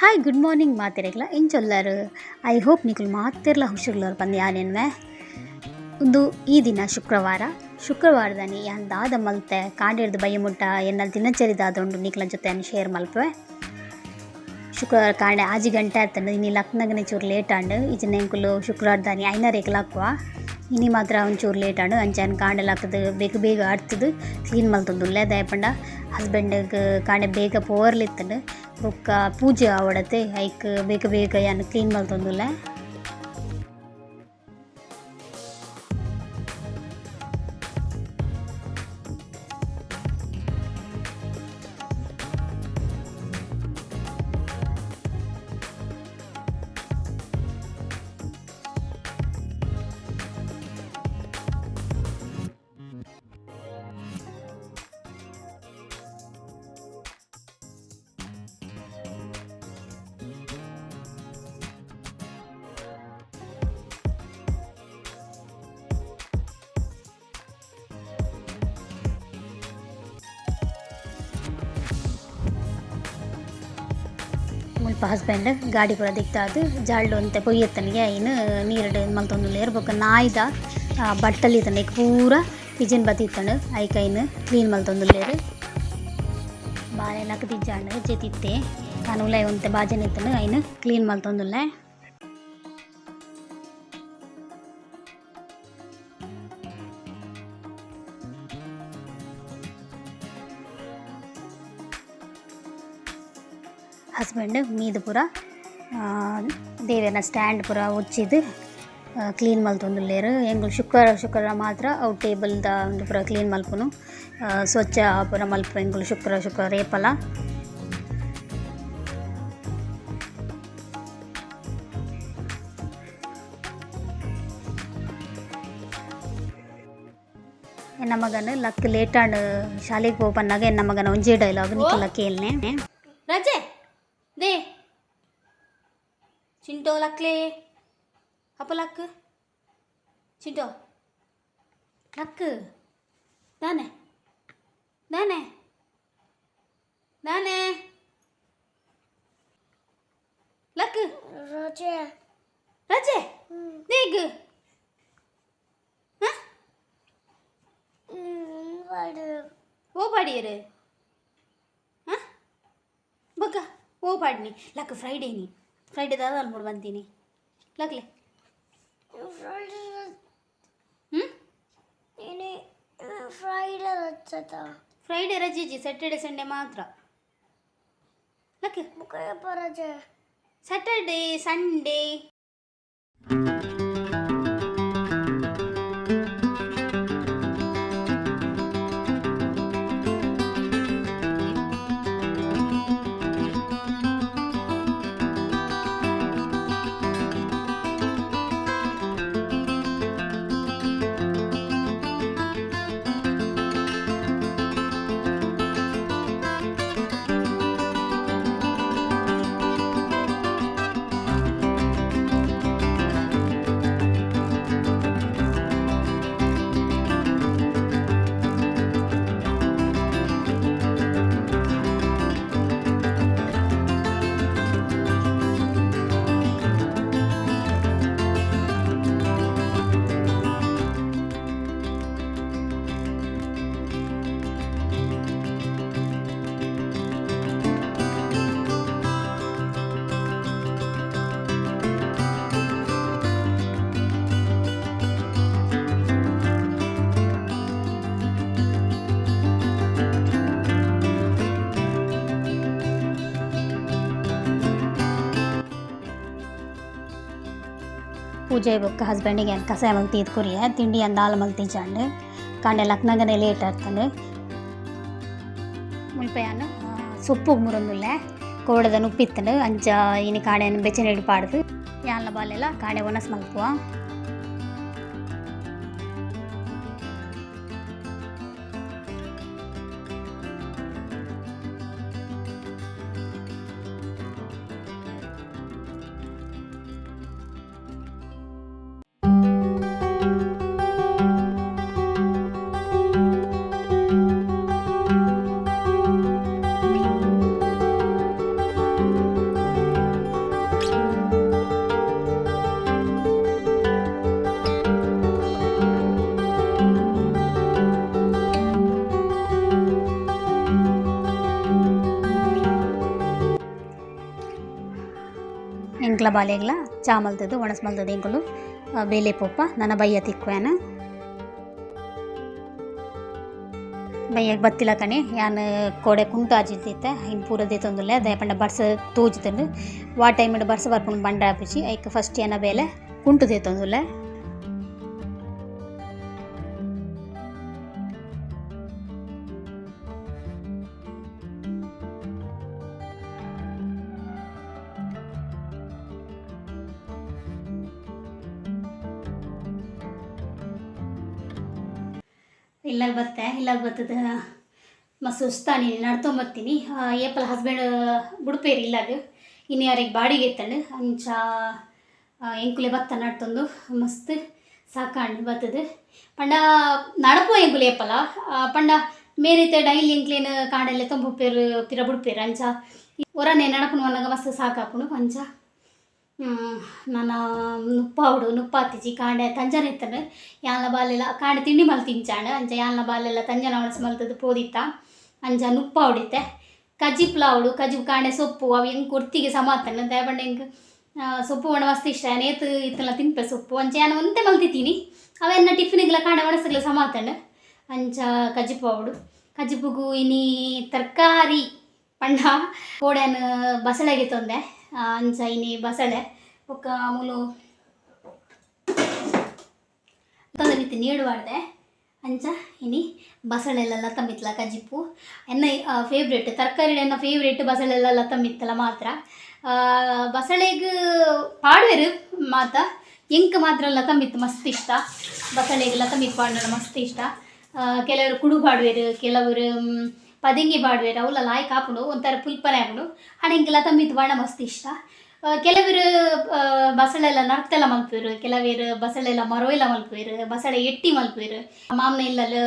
Hi good morning ಮಾತಿರಲ್ಲ ಏನು ಚೊಲ್ಲರು. I hope ನಿಕುಲು ಮಾತಿರ್ಲ ಹುಷುರ್ಲರು ಪಂದು ಯಾನೆನ್ವೆ ಒಂದು ಈ ದಿನ ಶುಕ್ರವಾರದನಿ ಯಾನ್ ದಾದ ಮಲ್ತೆ ಕಾಂಡೇರ್ದು ಬಯ್ಯಮುಟ್ಟ ಎನ್ನಲ್ ದಿನಚರಿದಾದೊಂಡು ನಿಕ್ಲ ಜೊತೆ ಶೇರ್ ಮಲ್ಪೆ. ಶುಕ್ರವಾರ ಕಾಂಡೆ ಆಜಿ ಗಂಟೆ ಆತಂಡು ಇನಿ ಲಕ್ನಗನೆ ಚೂರು ಲೇಟ್ ಆಂಡು ಈಜಿನ ಎಂಕುಲು ಶುಕ್ರವಾರದನಿ ಐನರೇಕಲ್ ಹಾಕುವ ಇನಿ ಮಾತ್ರ ಒಂಚೂರು ಲೇಟ್ ಆಂಡು ಅಂಚಾನ್ ಕಾಂಡೆ ಲಾಕದು ಬೇಗ ಬೇಗ ಆಡ್ತದು ಕ್ಲೀನ್ ಮಲ್ತೊಂದುಲ್ಲೆ ದಯಪಂಡ ಹಸ್ಬೆಂಡ್ಗೆ ಕಾಂಡೆ ಬೇಗ ಪೋರ್ಲಿತ್ತಂಡು ಬೊಕ್ಕ ಪೂಜೆ ಆವಡತೆ ಐಕ್ ಬೇಗ ಬೇಗ ಯಾನು ಕ್ಲೀನ್ ಮಲ್ತೊಂದುಲ್ಲೆ. ಮುಲ್ಪ ಹಸ್ಬೆಂಡ್ ಗಾಡಿ ಪೂರ ದಿಕ್ತಾದು ಜಾಳ್ಡು ಅಂತೆ ಪೊಯ್ಯತ್ತನಿಗೆ ಐನು ನೀರುಡು ಮಲ್ತೊಂದುಲ್ಲೇರು ಬೊಕ್ಕ ನಾಯ್ದ ಬಟ್ಟಲು ಇತ್ತಂಡು ಐಕ್ ಪೂರ ಕಿಚನ್ ಬತ್ತಿ ಇತ್ತಂಡು ಐಕ್ ಐನು ಕ್ಲೀನ್ ಮಲ್ತೊಂದುಲ್ಲೇರು. ಬಾಳೆ ಲಕ್ಕ ತಿಜ್ಜಾಂಡು ಜೆತಿತ್ತೆ ನಾನು ಉಲಾಯ್ ಒಂತೆ ಬಾಜನೆ ಇತ್ತಂಡು ಐನು ಕ್ಲೀನ್ ಮಲ್ತೊಂದುಲ್ಲೆ. ಹಸ್ಬೆಂಡ್ ಮೀದು ಪೂರ ದೇವೆರ್ನ ಸ್ಟ್ಯಾಂಡ್ ಪೂರ ಉಚ್ಚಿದು ಕ್ಲೀನ್ ಮಲ್ತೊಂದುಲ್ಲೇರು. ಎಂಕುಲು ಶುಕ್ರವಾರ ಮಾತ್ರ ಅವು ಟೇಬಲ್ದ ಉಂದು ಪೂರ ಕ್ಲೀನ್ ಮಲ್ಪುನು ಸ್ವಚ್ಛ ಪೂರ ಮಲ್ಪು ಎಂಕುಲು ಶುಕ್ರವಾರ ಏಪಲ. ಎನ್ನ ಮಗನ ಲಕ್ ಲೇಟಾಂಡ್ ಶಾಲೆಗೆ ಪೋಪನ್ನಾಗ ಎನ್ನ ಮಗನ ಒಂಜೇ ಡೈಲಾಗ್ ನಿಕ್ಲ ಕೇಳ್ನೆ ರಜೆ ದೇ ಚಿಂಟೋ ಲಕ್ಲೆ ಅಪ್ಪ ಲಕ್ ಚಿಂಟೋ ಲಕ್ ನಾನೇ ನಾನೇ ನಾನೇ ಲಕ್ ರಜೆ ರಜೆ ದೇಗ್ ಓ ಪಾಡಿಯರು ಹಾಂ ಬೊಕ್ಕ ಓ ಪಾಡ್ನಿ ಲಕ್ ಫ್ರೈಡೇ ದಾದ ಅಲ್ಮೂಡು ಬಂತೀನಿ ಲಕ್ಲೆ ಫ್ರೈಡೇ ರಜೆ ಸ್ಯಾಟರ್ಡೆ ಸಂಡೇ ಮಾತ್ರ ಲಕ್ ಸ್ಯಾಟರ್ಡೇ ಸಂಡೇ. ಪೂಜೆ ಬೊಕ್ಕ ಹಸ್ಬೆಂಡಿಗೆ ಏನು ಕಸ ಮಲ್ತೀದು ಕುರಿಯ ತಿಂಡಿ ಅಂದ ಹಾಲು ಮಲ್ತಿಂಚಾಂಡು ಕಾಂಡೆ ಲಕ್ನಗನೆ ಲೇಟ್ ಆಗ್ತಂಡು ಮುಲ್ಪೆಯನ್ನು ಸೊಪ್ಪು ಮುರೊಂದುಲ್ಲೆ ಕೋಡದ ಉಪ್ಪಿತ್ತಂಡು ಅಂಚ ಇನಿ ಕಾಡೆಯನ್ನು ಬೆಚ್ಚನೆ ಹಿಡಿಪಾಡ್ದು ಯಾನ್ಲ ಬಾಲೆಲ್ಲ ಕಾಡೆ ಒನಸ್ ಮಲ್ಪುವ. ಎಂಕ್ಲ ಬಾಲೆಗ್ಲ ಚಾ ಮಲ್ತದ್ದು ಒಣಸ್ ಮಲ್ತದ್ದು ಎಂಕುಲು ಬೇಲೆ ಪೋಪ ನನ್ನ ಬಯ್ಯ ತಿಕ್ಕುವೇನ ಬಯ್ಯಗೆ ಬತ್ತಿಲ್ಲ ಕಣೆ ಯಾನು ಕೋಡೆ ಕುಂಟು ಆಜಿರ್ತಿತ್ತೆ ಇನ್ನು ಪೂರದೇ ತೊಂದುಲ್ಲೆ ದಯಪಂಡ ಬರ್ಸ ತೂಜುತ್ತಂಡು ವಾ ಟೈಮ್ ಬರ್ಸ ಬರ್ಪುಂಡು ಬಂಡ ಆಪಿಸಿ ಐಕ್ ಫಸ್ಟ್ ಏನ ಬೇಲೆ ಕುಂಟು ದೇತೊಂದುಲ್ಲೆ ಇಲ್ಲಾಗ ಬರ್ತದೆ ಮಸ್ತ್ ಸುಸ್ತಾನಿ ನಡ್ಕೊಂಬರ್ತೀನಿ ಏಪಲ್ ಹಸ್ಬೆಂಡ್ ಬುಡ್ಪೇರಿ ಇಲ್ಲಾಗ ಇನ್ನು ಯಾರಿಗೆ ಬಾಡಿಗೆ ಎತ್ತಂಡು ಅಂಚ ಎಂಕುಲೆ ಬತ್ತ ನಡ್ತೊಂದು ಮಸ್ತ್ ಸಾಕಾಂಡು ಬರ್ತದೆ ಪಂಡ ನಡಪು ಎಂಕುಲೆ ಏಪಲ ಪಂಡ ಮೇರಿತೆ ಡೈಲಿ ಎಂಕ್ಲೇನು ಕಾಂಡೆಲ್ಲ ತೊಂಬುಪ್ಪೇರು ಪಿರ ಬುಡ್ಪೇರು ಅಂಚ ಒರನೆ ನಡಪುನು ಅನ್ನಗ ಮಸ್ತ್ ಸಾಕಾಪುನು ಅಂಚ ನಾನು ನುಪ್ಪಾತಿಜಿ ಕಾಂಡೆ ತಂಜನ ಇತ್ತಂಡು ಯಾನ್ಲ ಬಾಲೆಲ್ಲ ಕಾಂಡೆ ತಿಂಡಿ ಮಲ್ ತಿಂಚಾಂಡು ಅಂಚ ಯಾನ್ಲ ಬಾಲೆಲ್ಲ ತಂಜನ ಒಣಸ್ ಮಲ್ತದ್ದು ಪೋದಿತ್ತ ಅಂಚ ನುಪ್ಪಾವುಡಿತ್ತೆ ಕಜಿಪ್ಲಾವುಡು ಕಜಿಪ್ ಕಾಂಡೆ ಸೊಪ್ಪು ಅವು ಹೆಂಗೆ ಕೊರ್ತಿಗೆ ಸಮಾತಂಡು ದಯಪಂಡ ಹೆಂಗೆ ಸೊಪ್ಪು ಒಣ ಮಸ್ತ್ ಇಷ್ಟ ನೇತು ಇತ್ತಲ್ಲ ತಿನ್ಪೆ ಸೊಪ್ಪು ಅಂಚ ನಾನು ಒಂತೆ ಮಲ್ತಿತ್ತೀನಿ ಅವೆನ್ನ ಟಿಫಿನಿಗೆಲ್ಲ ಕಾಂಡೆ ಒಣಸಗ್ಲ ಸಮಾತಂಡು ಅಂಚ ಕಜಿಪಾವುಡು ಕಜಿಪುಗು ಇನಿ ತರಕಾರಿ ಪಂಡ ಕೋಡೆನ ಬಸಳೆಗೆ ತೊಂದೆ ಅಂಚ ಇನಿ ಬಸಳೆ ಒಕ್ಕ ಮೂಲು ರೀತಿ ನೀಡುವಾಡ್ದೆ ಅಂಚ ಇನಿ ಬಸಳೆಲ್ಲ ತಂಬಿತ್ತಲ ಕಜಿಪ್ಪು ಎನ್ನ ಫೇವ್ರೇಟ್ ತರಕಾರಿ ಎನ್ನ ಫೇವ್ರೇಟ್ ಬಸಳೆಲ್ಲ ತಂಬಿತ್ತಲ್ಲ ಮಾತ್ರ ಬಸಳೆಗೆ ಪಾಡ್ವೆರು ಮಾತ ಎಂಕ್ ಮಾತ್ರ ಎಲ್ಲ ತಂಬಿತ್ತು ಮಸ್ತ್ ಇಷ್ಟ ಬಸಳೆಗೆಲ್ಲ ತಂಬಿತ್ತು ಪಾಡ್ವೆರು ಮಸ್ತ್ ಇಷ್ಟ ಕೆಲವರು ಕುಡು ಪಾಡ್ವೇರು ಕೆಲವರು ಪದಿಂಗಿ ಬಾಡ್ವೇರು ಅವಲ್ಲ ಲಾಯ್ಕ್ ಹಾಕೊಂಡು ಒಂಥರ ಪುಲ್ಪನೆ ಹಾಕೊಂಡು ಹಣೆಂಗೆಲ್ಲ ತಂಬಿತ್ತು ಬಾಣ ಮಸ್ತ್ ಇಷ್ಟ ಕೆಲವರು ಬಸಳೆಲ್ಲ ನರ್ತೆಲ್ಲ ಮಲ್ಪುವರು ಕೆಲವರು ಬಸಳೆಲ್ಲ ಮರವೆಲ್ಲ ಮಲ್ಪುವರು ಬಸಳೆ ಎಟ್ಟಿ ಮಲ್ಪುವರು ಮಾಮನ ಇಲ್ಲಲ್ಲ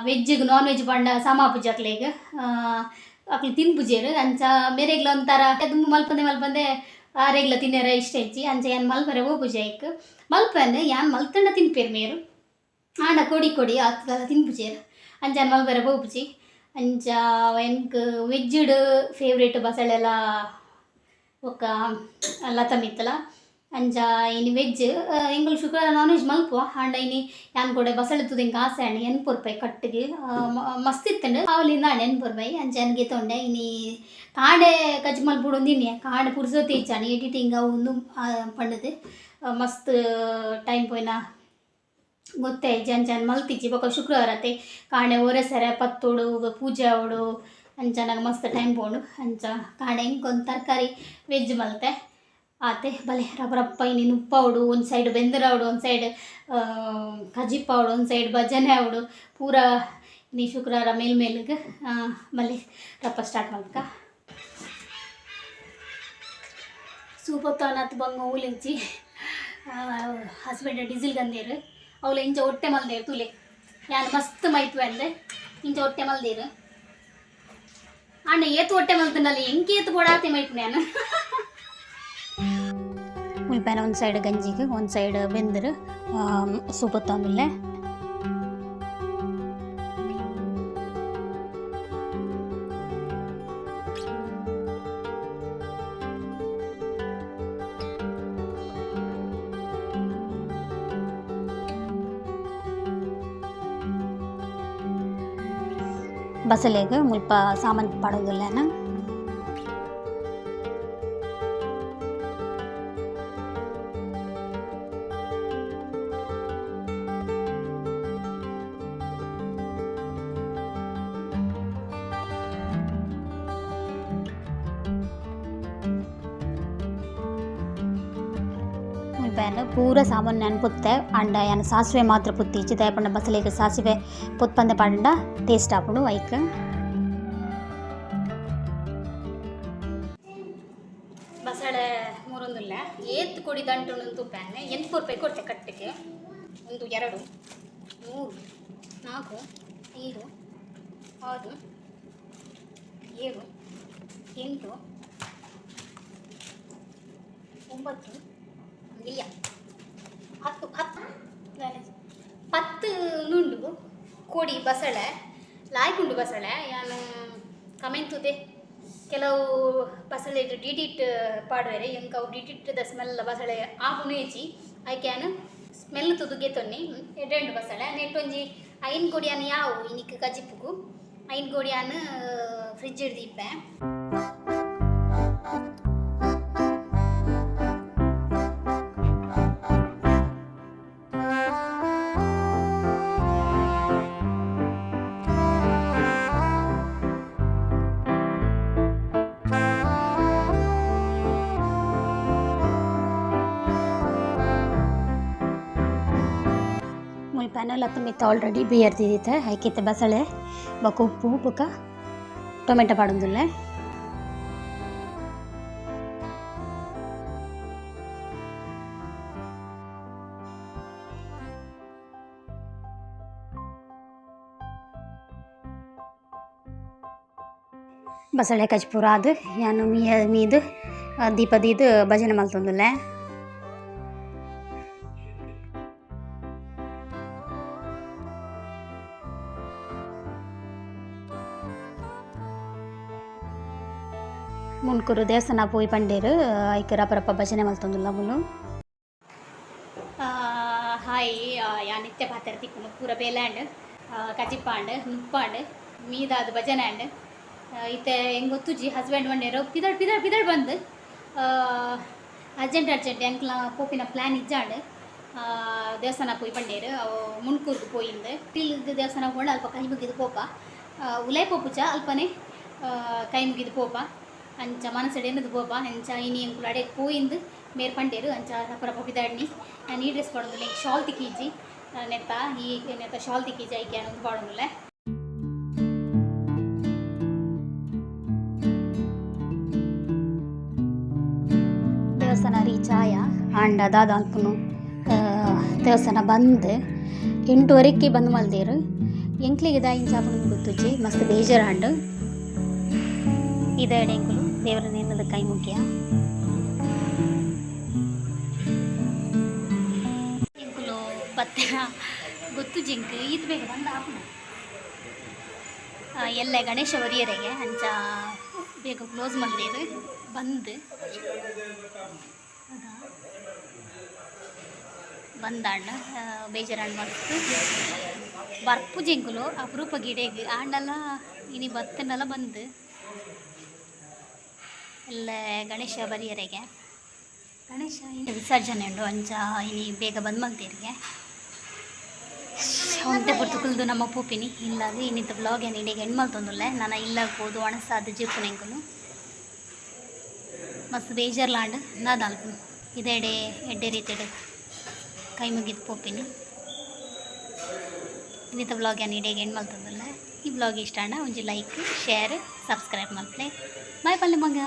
ವೆಜ್ಜಿಗೆ ನಾನ್ ವೆಜ್ ಬಂಡ ಸಮಾಪು ಜಕ್ಲೆಗೆ ಅಕ್ಲು ತಿನ್ಪುಜೇರು ಅಂಚ ಮೇರೆಗ್ಲ ಒಂಥರ ದುಂಬು ಮಲ್ಪಂದೆ ಆರೆಗ್ಲ ತಿನ್ನೇರ ಇಷ್ಟ ಹೆಚ್ಚಿ ಅಂಚ ಏನು ಮಲ್ಪರೆ ಓ ಪೂಜೆಕ್ ಮಲ್ಪನೆ ಯಾನ್ ಮಲ್ತಂಡ ತಿನ್ಪೇರು ಮೇರು ಆಂಡ ಕೊಡಿ ಅತ್ಗೆಲ್ಲ ತಿನ್ಪುಜೇರು ಅಂಚ ಮಲ್ಪರೆ ಬೋಪುಜಿ ಅಂಚ ಎಂಕ್ ವೆಜ್ಜುಡು ಫೇವ್ರೇಟ್ ಬಸಳೆಲ್ಲ ಒಕ್ಕ ಲತಮಿತ್ತಲ ಅಂಚ ಇನಿ ವೆಜ್ ಎಂಗಳು ಶುಕ್ರವಾರ ನಾನ್ ವೆಜ್ ಮಲ್ಪುವ ಆಂಡ ಇನಿ ಯಾನ್ ಕೊಡೆ ಬಸಳೆ ತುದು ಎಂಗೆ ಆಸೆ ಆಂಡ್ ಎನ್ಪುರ್ಪೈ ಕಟ್ಟಿಗೆ ಮಸ್ತ್ ಇತ್ತಂಡು ಅವಲಿಂದ ಆಂಡ್ ಎನ್ಪುರ್ಪೈ ಅಂಚ ಎನ್ಗೆ ತೊಂಡೆ ಇನಿ ಕಾಂಡೆ ಕಜ್ಜಿ ಮಲ್ಪುಡು ಒಂದಿನಿ ಕಾಂಡೆ ಪುರ್ಸೋತಿ ಇಚ್ಚಾನಿ ಎಡಿಟಿಂಗ್ ಅವು ಪಂಡದು ಮಸ್ತ್ ಟೈಮ್ ಪೋಯ್ನ ಗೊತ್ತೇ ಅಂಚನ ಮಲ್ತಿಚ್ಚಿ ಬೊಕ ಶುಕ್ರವಾರ ಅತ್ತೆ ಕಾಂಡೆ ಒರೆಸರೆ ಪತ್ತೋಡು ಪೂಜೆ ಆವಡು ಅಂಚನಾಗ ಮಸ್ತ್ ಟೈಮ್ ಪೋಂಡು ಅಂಚ ಕಾಂಡೆ ಇಂಕೊಂದು ತರಕಾರಿ ವೆಜ್ ಮಲ್ತೆ ಆತೆ ಬಲೆ ರಪ್ಪ ಇನ್ನು ಉಪ್ಪಾವುಡು ಒಂದು ಸೈಡ್ ಬೆಂದರಾವುಡು ಒಂದು ಸೈಡ್ ಕಜಿಪ್ಪಾವುಡು ಒಂದು ಸೈಡ್ ಭಜನೆ ಆವಡು ಪೂರ ನೀ ಶುಕ್ರವಾರ ಮೇಲ್ಮೇಲಿಗೆ ಬಲೆ ರಪ್ಪ ಸ್ಟಾರ್ಟ್ ಮಾಡ್ಕ ಸೂಪತ್ತನತ್ತು ಬಂಗ ಊಲಿಂಚಿ ಹಸ್ಬೆಂಡ್ ಡೀಸೆಲ್ ಗಂದೇರು ಅವಳು ಇಂಚ ಹೊಟ್ಟೆ ಮಲ್ದೇರು ತುಲೆ ಯಾನು ಮಸ್ತ್ ಮೈಪು ಅಂದೆ ಇಂಚ ಹೊಟ್ಟೆ ಮಲ್ದೇರು ಅಣ್ಣ ಏತು ಹೊಟ್ಟೆ ಮಲ್ತನಲ್ಲಿ ಎಂಕೆ ಏತು ಕೊಡಾತೆ ಮೈಪು ನಾನು ಮುಲ್ಪೇನ ಒಂದು ಸೈಡ್ ಗಂಜಿಗೆ ಒಂದು ಸೈಡ್ ಬೆಂದರು ಸೂಪತ್ತು ಆಮೇಲೆ ಬಸಳೆಗೆ ಮುಲ್ಪ ಸಾಮಾನು ಪಡೋದಿಲ್ಲನ ಪೂರ ಸಾಮಾನು ನೆನಪುತ್ತೆ ಅಂಡ ಯಾನು ಸಾಸಿವೆ ಮಾತ್ರ ಪುತ್ತಿ ಇಚ್ಚಿ ದಯಪಂಡ ಬಸಳೆಗೆ ಸಾಸಿವೆ ಪೊತ್ಪಂದೆ ಪಂಡ ಟೇಸ್ಟ್ ಹಾಕೊಂಡು ಐಕ್ ಬಸಳೆ ಮೂರೊಂದುಲ್ಲ ಏತ್ ಕೊಡಿ ದಂಟು ತುಪ್ಪನೆ 8 ರೂಪಾಯಿ ಕೊಡ್ತೆ ಕಟ್ಟಿಗೆ 1 2 3 4 5 6 7 8 9 ಇಲ್ಲ 10 ನುಂಡು ಕೋಡಿ ಬಸಳೆ ಲಾಯ್ಕುಂಡು ಬಸಳೆ ಯಾನು ಕಮೆಂಟ್ ತುದೆ ಕೆಲವು ಬಸಳೆ ಡಿಡಿಟ್ ಪಾಡ್ವೇರೆ ಎಂಕ ಅವು ಡಿಡಿಟ್ದ ಸ್ಮೆಲ್ ಬಸಳೆ ಆಪುನು ಏಚಿ ಐ ಕ್ಯಾನ್ ಸ್ಮೆಲ್ ತುದುಗೆ ತೊನ್ನಿ ಎಡ್ಡೆಂಡು ಬಸಳೆ ನೆಟ್ಟೊಂಜಿ ಐನ್ ಕೊಡಿಯಾನ ಯಾವು ಇನಿಕ್ ಕಜಿಪ್ಪುಗು ಐನ್ ಕೊಡಿಯಾನ ಫ್ರಿಡ್ಜ್ ಹಿಡ್ದಿಪ್ಪೆ ಮುಲ್ಪೆನೆಲ್ಲ ತುಂಬಿತ್ತು ಆಲ್ರೆಡಿ ಬೇಯರ್ದಿದ್ದಿತ್ತೆ ಹಾಕಿತ್ತೆ ಬಸಳೆ ಬೊಕ ಉಪ್ಪು ಬೊಕ ಟೊಮೆಟೊ ಪಾಡೊಂದುಲ್ಲೆ ಬಸಳೆ ಕಚ್ಪುರ ಅದು ಯಾನು ಮೀದು ದೀಪದೀದು ಭಜನೆ ಮಲ್ತೊಂದುಲ್ಲೆ ಮುನ್ಕೂರು ದೇವಸ್ಥಾನ ಪೋಯಿ ಪಂಡೇರು ಐಕ್ ರಪ ಭಜನೆ ಮಲ್ತೊಂದುಲ್ಲ ಮುಲು ಹಾಯ್ ಯಾ ನಿತ್ಯ ಪಾತ್ರ ತಿಕ್ಕುನು ಪೂರ ಬೇಲ್ಯಾಂಡ್ ಕಜಿಪ್ಪಾಂಡ್ ನುಪ್ಪಾಂಡ್ ಮೀದಾದ ಭಜನೆ ಆಂಡ್ ಇತ್ತೆ ಹೆಂಗೆ ಗೊತ್ತುಜಿ ಹಸ್ಬೆಂಡ್ ಒಂಡೇರು ಪಿದಳ್ ಬಂದು ಅರ್ಜೆಂಟ್ ಎಂಕ್ಲ ಪೋಪಿನ ಪ್ಲ್ಯಾನ್ ಇಜ್ಜಾಂಡ್ ದೇವಸ್ಥಾನ ಪೋಯಿ ಪಂಡೇರು ಅವು ಮುನ್ಕೂರ್ಗೆ ಪೋಯಿಂದು ಟಿಲ್ದು ದೇವಸ್ಥಾನ ಹೋಂಡು ಅಲ್ಪ ಕೈ ಮುಗಿದು ಪೋಪ ಉಲೈ ಪೋಪುಜ ಅಲ್ಪನೇ ಕೈ ಮುಗಿದು ಪೋಪ ಅಂಚ ಮನಸ್ಸಡೆ ಏನದು ಪೋಪ ಅಂಚ ಇನಿ ಎಂಕುಲು ಅಡೆ ಪೋಯಿಂದು ಮೇರ್ ಪಂಡೇರು ಅಂಚ ರಪ ಪಿದಾಡ್ನಿ ನಾನು ಈ ಡ್ರೆಸ್ ಪಾಡೋದಿಲ್ಲ ಈಗ ಶಾಲ್ ತಿಕ್ಕೀಜಿ ನೆತ್ತ ಈ ನೆತ್ತ ಶಾಲ್ ತಿಕ್ಕೀಜಿ ಐಕೆ ಅನ್ನೋದು ಪಾಡೋದಿಲ್ಲ ದೇವಸ್ಥಾನ ರೀಚ್ ಆಯ ಆಂಡ ದಾದ ಅಲ್ಪನು ದೇವಸ್ಥಾನ ಬಂದು 8:15 ಬಂದು ಮಲ್ದೇರು ಎಂಕ್ಲಿಗೆ ದಾಯಿನ ಚಾಪನ ಗೊತ್ತುಜ್ಜಿ ಮಸ್ತ್ ಬೇಜಾರಾಂಡು ಇದೇ ಎಂಕುಲು ದೇವರ ನಿನ್ನದ ಕೈ ಮುಖ್ಯ ಎಂಕುಲು ಪತ್ತಿನ ಗೊತ್ತು ಜಿಂಕ್ ಇದು ಬೇಗ ಬಂದ ಆಪುನ ಎಲ್ಲ ಗಣೇಶ ಒರಿಯರೆಗೆ ಅಂಚ ಬೇಗ ಕ್ಲೋಸ್ ಮಾಡಿದೇರು ಬಂದು ಬಂದಾಂಡ ಬೇಜಾರಾಂಡ್ ಮಸ್ತ್ ಬರ್ಪು ಜಿಂಕುಲು ಅಪರೂಪ ಗಿಡೆಗೆ ಆಂಡಲ್ಲ ಇನಿ ಬತ್ತನೆಲ್ಲ ಬಂದು ಎಲ್ಲ ಗಣೇಶ ಬರಿಯರೆಗೆ ಗಣೇಶ ವಿಸರ್ಜನೆ ಉಂಡು ಅಂಚ ಇನಿ ಬೇಗ ಬಂದು ಮಲ್ತೀರಿಗೆ ಒಂಟೆ ಪುರ್ತುಕುಲ್ದು ನಮ್ಮ ಪೂಪಿನಿ ಇಲ್ಲಾದು ಇನ್ನಿತ್ತ ಬ್ಲಾಗ್ ಏನು ಇಡೀಗೆ ಹೆಣ್ಣು ಮಲ್ತೊಂದುಲ್ಲೆ ನಾನು ಇಲ್ಲಾಗ್ಬೋದು ಒಣಸಾದ ಜಿಪ್ಪುನ ಎಂಕುಲು ಮಸ್ತ್ ಬೇಜಾರ್ಲಾಂಡ್ ನಾದಲ್ಪು ಇದೆಡೆ ಎಡ್ಡೆ ರೀತಿಡು ಕೈ ಮುಗಿದು ಪೋಪಿನಿ ಇನ್ನಿತ್ತ ಬ್ಲಾಗ್ ಏನು ಇಡೀಗೆ ಹೆಣ್ಣು ಮಲ್ತೊಂದುಲ್ಲೆ ಈ ಬ್ಲಾಗ್ ಇಷ್ಟ ಒಂಜಿ ಲೈಕ್ ಶೇರ್ ಸಬ್ಸ್ಕ್ರೈಬ್ ಮಲ್ಪಲೆ ಬಾಯ್ ಪಲ್ಲೆ ಮಗ.